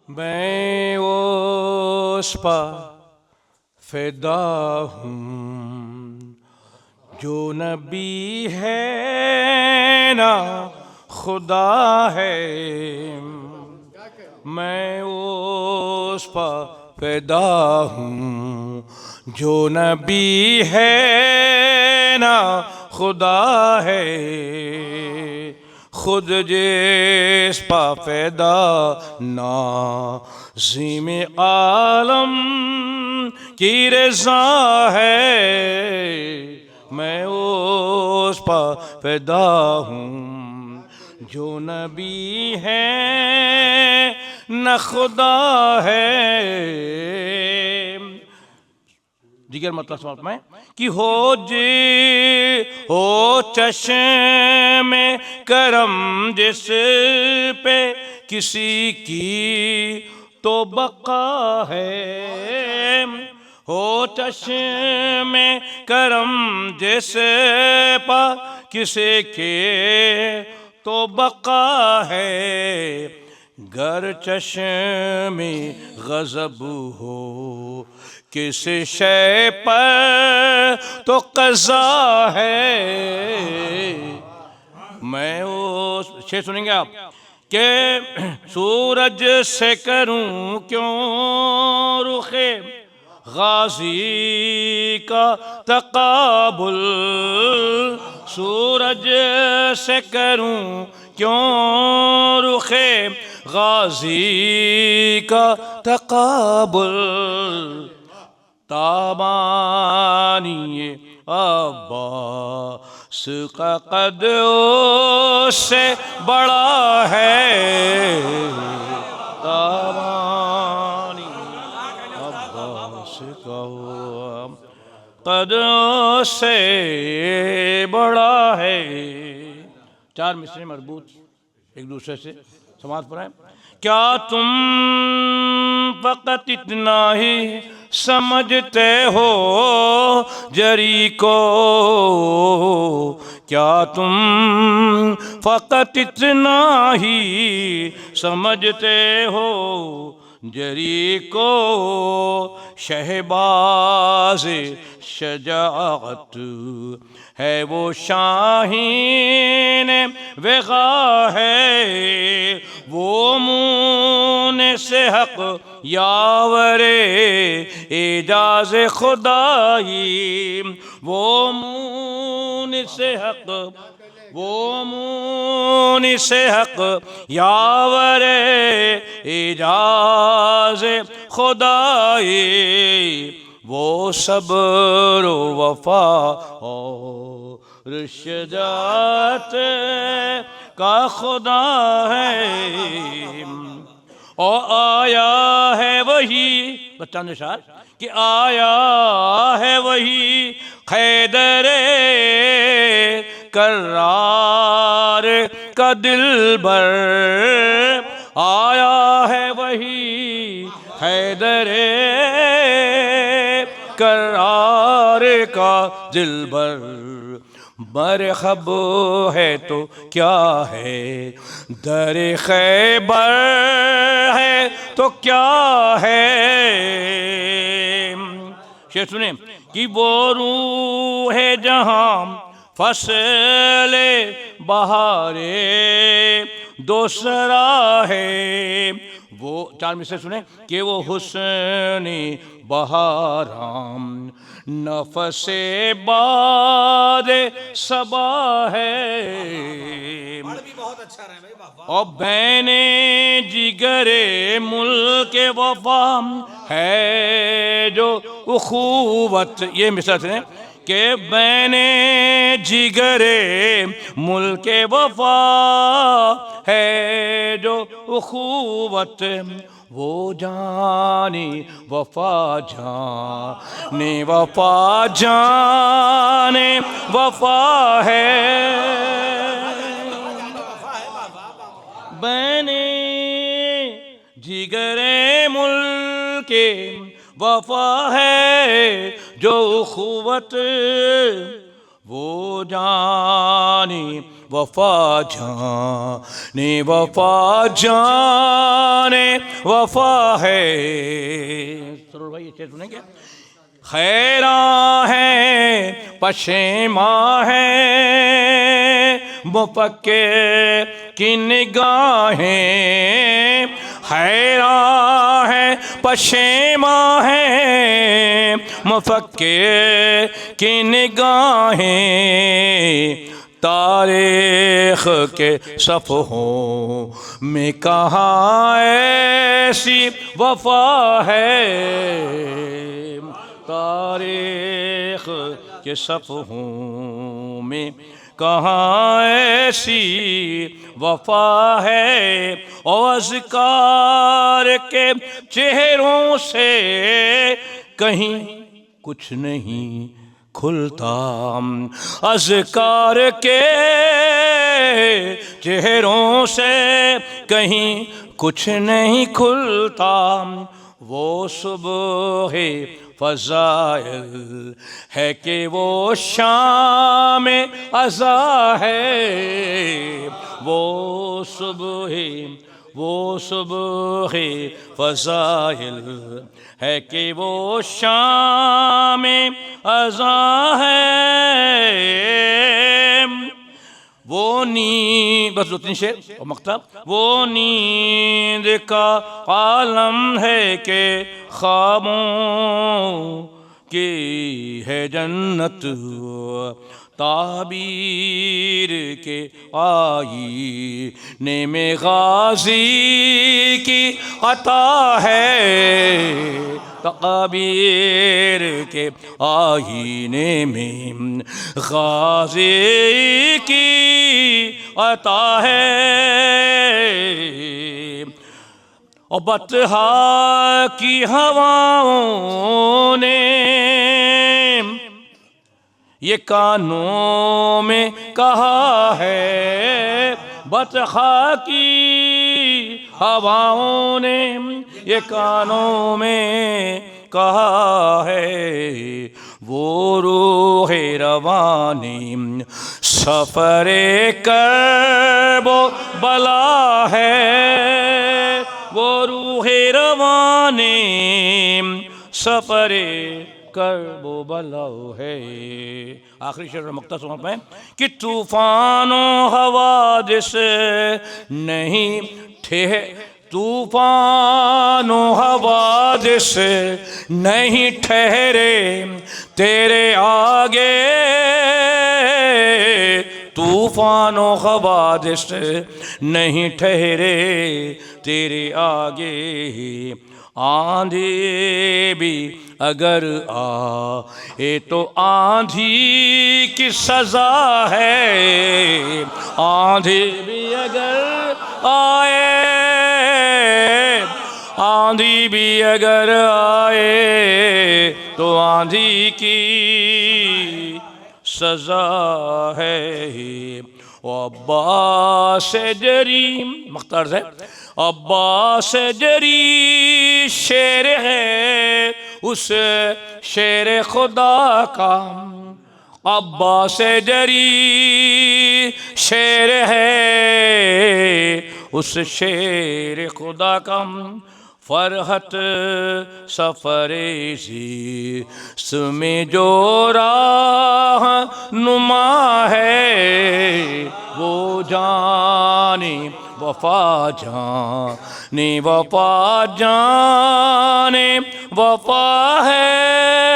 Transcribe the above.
میں اس پہ فدا ہوں جو نبی ہے نہ خدا ہے، میں اس پہ فدا ہوں جو نبی ہے نہ خدا ہے، خود جس پہ فدا ناظم عالم کی رضا ہے، میں اس پہ فدا ہوں جو نبی ہے نہ خدا ہے۔ دیگر مطلب سمجھ میں کہ ہو چشم کرم جس پہ کسی کی تو بقا ہے، ہو چشم کرم جس پہ کسی کے تو بقا ہے، گر چشم غضب ہو کس شے پر تو قضا ہے، میں اس شعر سنیں گے آپ کہ سورج سے کروں کیوں رخ غازی کا تقابل، سورج سے کروں کیوں رخ غازی کا تقابل، تابانی عباس کا قد اس سے بڑا ہے، تابانی عباس کا قد اس سے بڑا ہے۔ چار مصرے مربوط ایک دوسرے سے سماعت فرمائیں۔ کیا تم فقط اتنا ہی سمجھتے ہو جری کو، کیا تم فقط اتنا ہی سمجھتے ہو جری کو، شہباز شجاعت ہے وہ شاہین وغا ہے، وہ مونس حق یاور اعجاز خدائی، وہ مونس حق، وہ مونس حق یاور اعجاز خدائی، وہ صبر و وفا اور شجاعت کا خدا ہے، اور آیا ہے وہی بچان اشار کہ آیا ہے وہی حیدر کرار کا دلبر، آیا ہے وہی حیدر کرار کا دلبر، مرحب ہے تو کیا ہے در خیبر ہے تو کیا ہے، شعر سنیں کہ وہ روح جہاں فصل بہار دوسرا ہے، وہ چار مصرے سنیں کہ وہ حسن بہارام نفس باد صبا ہے، اور بین جگر ملک وفا ہے جو اخوت، یہ مثال سنیں کہ بین جگر ملک وفا ہے جو اخوت، وہ جانی وفا جانی وفا جانی وفا ہے، بین جگر ملک وفا ہے جو اخوت، وہ جانی وفا جانے وفا جانے وفا ہے. سرور بھائی یہ شعر سنیں گے. خیراں ہے پشیماں ہے مفکر کی نگاہیں. حیراں ہے پشیماں ہے مفکر کی نگاہیں. تاریخ کے صفحوں میں کہاں ایسی وفا ہے. تاریخ کے صفحوں میں کہاں ایسی وفا ہے. اور اذکار کے چہروں سے کہیں کچھ نہیں کھلتا. اذکار کے چہروں سے کہیں کچھ نہیں کھلتا. وہ صبح فضائل ہے کہ وہ شام ازاں ہے. وہ صبح فضائل ہے کہ وہ شام ازاں ہے. وہ نیند بس دو تین شعر اور مقطع. وہ نیند کا عالم ہے کہ خوابوں کی ہے جنت. تعبیر کے آئینے میں غازی کی عطا ہے. تعبیر کے آئینے میں غازی کی عطا ہے. اور بطحا کی ہواؤں نے یہ کانوں میں کہا ہے. بطحا کی ہواؤں نے یہ کانوں میں کہا ہے. وہ روح روانی سفر کرب و بلا ہے. وہ روح روانی سفر کرب و بلا ہے. آخری شعر مقطع سنو میں کہ طوفان و حوادث نہیں طوفان و حوادث نہیں ٹھہرے تیرے آگے. طوفان و حوادث نہیں ٹھہرے تیرے آگے. آندھی بھی اگر آئے تو آندھی کی سزا ہے. آندھی بھی اگر آئے آندھی بھی اگر آئے تو آندھی کی سزا ہے. عباس جری مختار ہے. عباس جری شعر ہے اس شعر خدا کا. عباس جری شعر ہے اس شعر خدا کا. فرحت سفر زیست میں جو راہ نما ہے. وہ جانے وفا جانے وفا جانے وفا ہے.